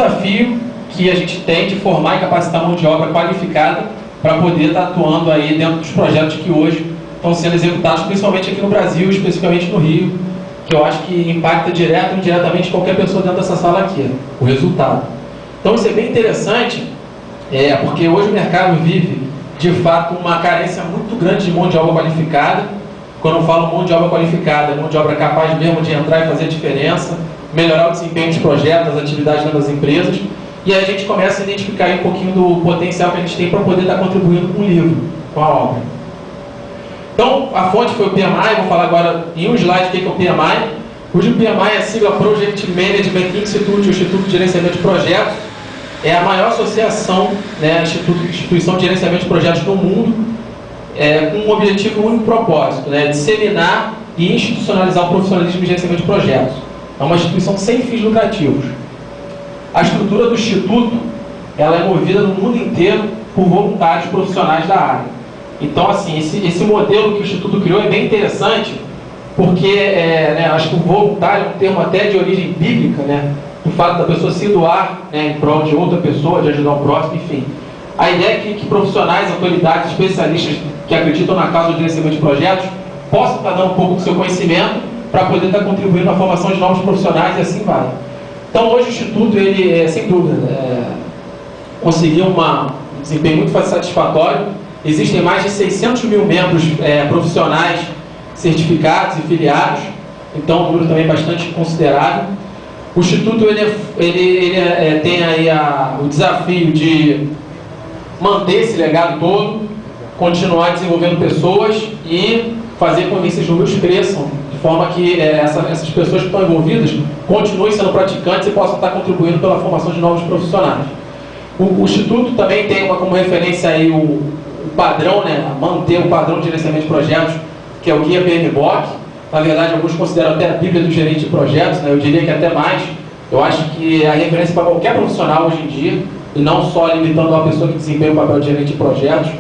desafio que a gente tem de formar e capacitar mão de obra qualificada para poder estar atuando aí dentro dos projetos que hoje estão sendo executados, principalmente aqui no Brasil, especificamente no Rio, que eu acho que impacta direto ou indiretamente qualquer pessoa dentro dessa sala aqui, o resultado. Então isso é bem interessante, porque hoje o mercado vive, de fato, uma carência muito grande de mão de obra qualificada. Quando eu falo mão de obra qualificada, é mão de obra capaz mesmo de entrar e fazer a diferença, melhorar o desempenho dos projetos, das atividades dentro das empresas, e aí a gente começa a identificar aí um pouquinho do potencial que a gente tem para poder estar contribuindo com o livro, com a obra. Então, a fonte foi o PMI, vou falar agora em um slide o que é o PMI. Hoje o PMI é a sigla Project Management Institute, o Instituto de Gerenciamento de Projetos. É a maior associação, né, instituição de gerenciamento de projetos no mundo, com um objetivo, um único propósito, né, disseminar e institucionalizar o profissionalismo de gerenciamento de projetos. É uma instituição sem fins lucrativos. A estrutura do Instituto, ela é movida no mundo inteiro por voluntários profissionais da área. Então, assim, esse modelo que o Instituto criou é bem interessante, porque acho que o voluntário é um termo até de origem bíblica, né? O fato da pessoa se doar, né, em prol de outra pessoa, de ajudar o próximo, enfim. A ideia é que profissionais, autoridades, especialistas que acreditam na causa do gerenciamento de projetos possam estar dando um pouco do seu conhecimento para poder estar contribuindo na formação de novos profissionais e assim vai. Então, hoje o Instituto, ele, sem dúvida, conseguiu um desempenho muito satisfatório. Existem mais de 600 mil membros profissionais certificados e filiados, então um número também bastante considerável. O Instituto ele tem aí o desafio de manter esse legado todo, continuar desenvolvendo pessoas e fazer com que esses números cresçam, de forma que essas pessoas que estão envolvidas continuem sendo praticantes e possam estar contribuindo pela formação de novos profissionais. O Instituto também tem como referência aí o padrão, né, manter o padrão de gerenciamento de projetos, que é o Guia PMBOK. Na verdade, alguns consideram até a Bíblia do gerente de projetos, né, eu diria que até mais. Eu acho que é a referência para qualquer profissional hoje em dia, e não só limitando a pessoa que desempenha o papel de gerente de projetos.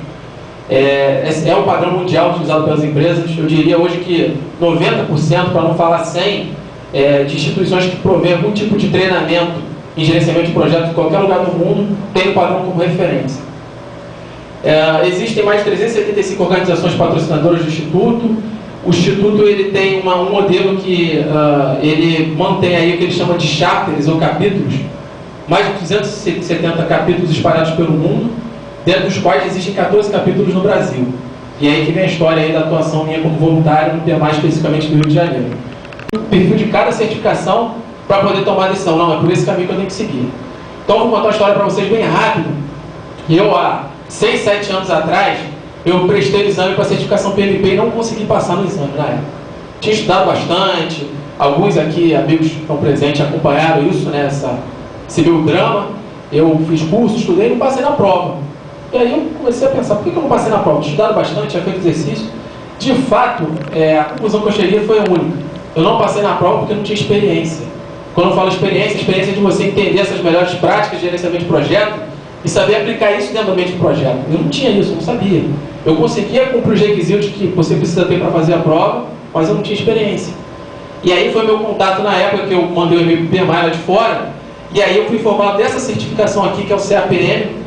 É o padrão mundial utilizado pelas empresas. Eu diria hoje que 90%, para não falar 100%, de instituições que provêm algum tipo de treinamento em gerenciamento de projetos em qualquer lugar do mundo tem o padrão como referência. Existem mais de 375 organizações patrocinadoras do Instituto. O Instituto ele tem um modelo que ele mantém aí o que ele chama de chapters ou capítulos, mais de 270 capítulos espalhados pelo mundo, dentro dos quais existem 14 capítulos no Brasil. E aí que vem a história aí da atuação minha como voluntário, no mais especificamente do Rio de Janeiro. O perfil de cada certificação para poder tomar a decisão. Não, é por esse caminho que eu tenho que seguir. Então, eu vou contar uma história para vocês bem rápido. Eu, há 6, 7 anos atrás, eu prestei o exame para a certificação PMP e não consegui passar no exame na época. Tinha estudado bastante, alguns aqui, amigos que estão presentes, acompanharam isso, né, esse meu drama. Eu fiz curso, estudei e não passei na prova. E aí eu comecei a pensar, por que eu não passei na prova? Tinha estudado bastante, tinha feito exercício. De fato, a conclusão que eu cheguei foi a única. Eu não passei na prova porque eu não tinha experiência. Quando eu falo experiência, a experiência é de você entender essas melhores práticas de gerenciamento de projeto e saber aplicar isso dentro do ambiente de projeto. Eu não tinha isso, eu não sabia. Eu conseguia cumprir os requisitos que você precisa ter para fazer a prova, mas eu não tinha experiência. E aí foi meu contato na época que eu mandei o e-mail para o PMI lá de fora, e aí eu fui informado dessa certificação aqui, que é o CAPM.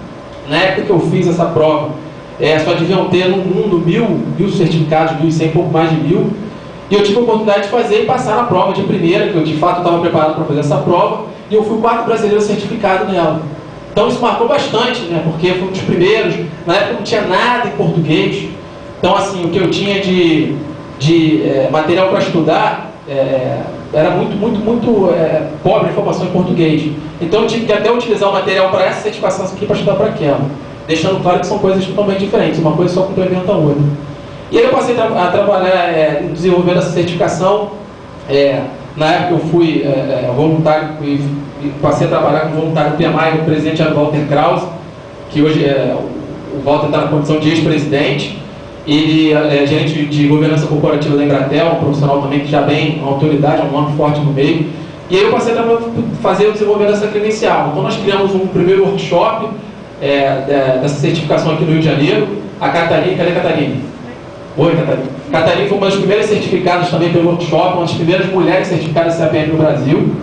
Na época que eu fiz essa prova, só deviam ter no mundo mil certificados, 1.100, pouco mais de 1.000. E eu tive a oportunidade de fazer e passar na prova de primeira, que eu de fato estava preparado para fazer essa prova, e eu fui o quarto brasileiro certificado nela. Então isso marcou bastante, né, porque foi um dos primeiros. Na época não tinha nada em português. Então, assim, o que eu tinha de material para estudar era muito pobre a informação em português. Então eu tive que até utilizar o material para essa certificação aqui para estudar para aquela, deixando claro que são coisas totalmente diferentes, uma coisa só complementa a outra. E aí eu passei a trabalhar desenvolvendo essa certificação. Na época eu fui voluntário e passei a trabalhar como voluntário do PMI, o presidente era o Walter Krause, que hoje o Walter está na condição de ex-presidente. Ele é gerente de governança corporativa da Embratel, um profissional também que já vem, uma autoridade, um nome forte no meio. E aí eu passei a fazer o desenvolvimento dessa credencial. Então nós criamos um primeiro workshop dessa certificação aqui no Rio de Janeiro. A Catarina, cadê a Catarina? Oi, Catarina. Catarina foi uma das primeiras certificadas também pelo workshop, uma das primeiras mulheres certificadas CAPM no Brasil.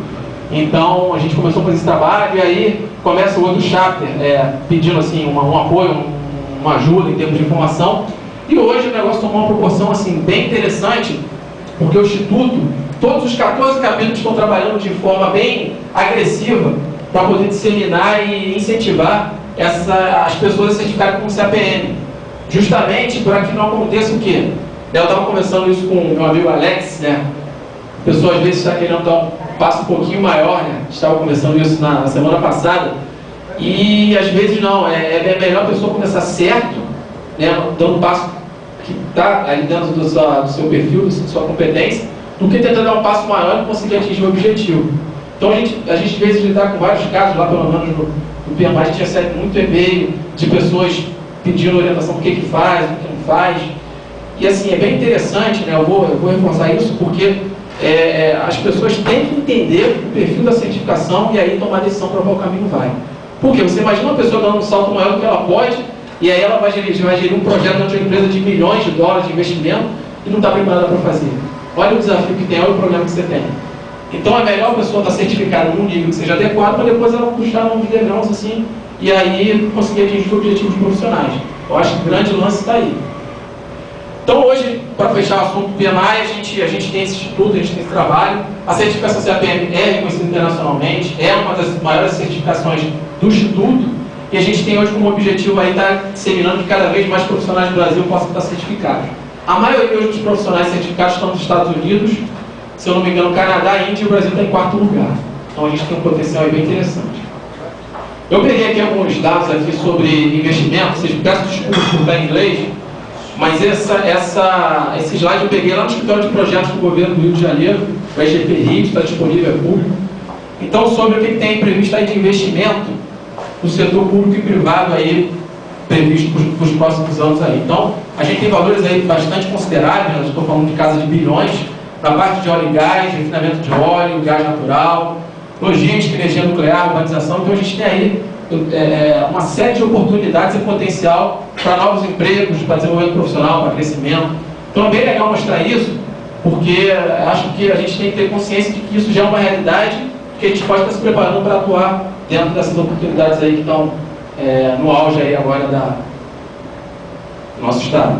Então a gente começou a fazer esse trabalho e aí começa o outro chapter pedindo assim, um apoio, uma ajuda em termos de informação. E hoje o negócio tomou uma proporção assim, bem interessante, porque o Instituto, todos os 14 capítulos estão trabalhando de forma bem agressiva para poder disseminar e incentivar as pessoas a certificarem com o CAPM. Justamente para que não aconteça o quê? Eu estava conversando isso com o meu amigo Alex, né? A pessoa às vezes está querendo dar um passo um pouquinho maior, né? Estava conversando isso na semana passada. E às vezes não, é melhor a pessoa começar certo, né? Dando um passo que está ali dentro do seu perfil, da sua competência, do que tentar dar um passo maior e conseguir atingir o objetivo. Então a gente às vezes lidar com vários casos, lá pelo menos no PMI, a gente recebe muito e-mail de pessoas pedindo orientação do que faz, o que não faz. E assim, é bem interessante, né? Eu vou reforçar isso porque as pessoas têm que entender o perfil da certificação e aí tomar a decisão para qual caminho vai. Porque você imagina uma pessoa dando um salto maior do que ela pode e aí ela vai gerir um projeto de uma empresa de milhões de dólares de investimento e não está preparada para fazer. Olha o desafio que tem, olha o problema que você tem. Então é melhor a pessoa estar certificada num nível que seja adequado para depois ela puxar uns degraus assim e aí conseguir atingir objetivos profissionais. Eu acho que o grande lance está aí. Então hoje, para fechar o assunto do PMI, a gente tem esse instituto, a gente tem esse trabalho. A certificação CAPM é reconhecida internacionalmente, é uma das maiores certificações do instituto e a gente tem hoje como objetivo aí estar disseminando que cada vez mais profissionais do Brasil possam estar certificados. A maioria hoje dos profissionais certificados estão nos Estados Unidos, se eu não me engano, Canadá, Índia e o Brasil está em 4º lugar. Então a gente tem um potencial aí bem interessante. Eu peguei aqui alguns dados aqui sobre investimento, vocês peço desculpas por estar em inglês, mas esse slide eu peguei lá no escritório de projetos do governo do Rio de Janeiro, o SGPRI, está disponível, é público. Então, sobre o que tem previsto aí de investimento no setor público e privado aí, previsto para os próximos anos aí. Então, a gente tem valores aí bastante consideráveis, eu estou falando de casa de bilhões, na parte de óleo e gás, refinamento de óleo, gás natural, logística, energia nuclear, urbanização. Então, a gente tem aí uma série de oportunidades e potencial para novos empregos, para desenvolvimento profissional, para crescimento. Então é bem legal mostrar isso, porque acho que a gente tem que ter consciência de que isso já é uma realidade, que a gente pode estar se preparando para atuar dentro dessas oportunidades aí que estão no auge aí agora do nosso estado.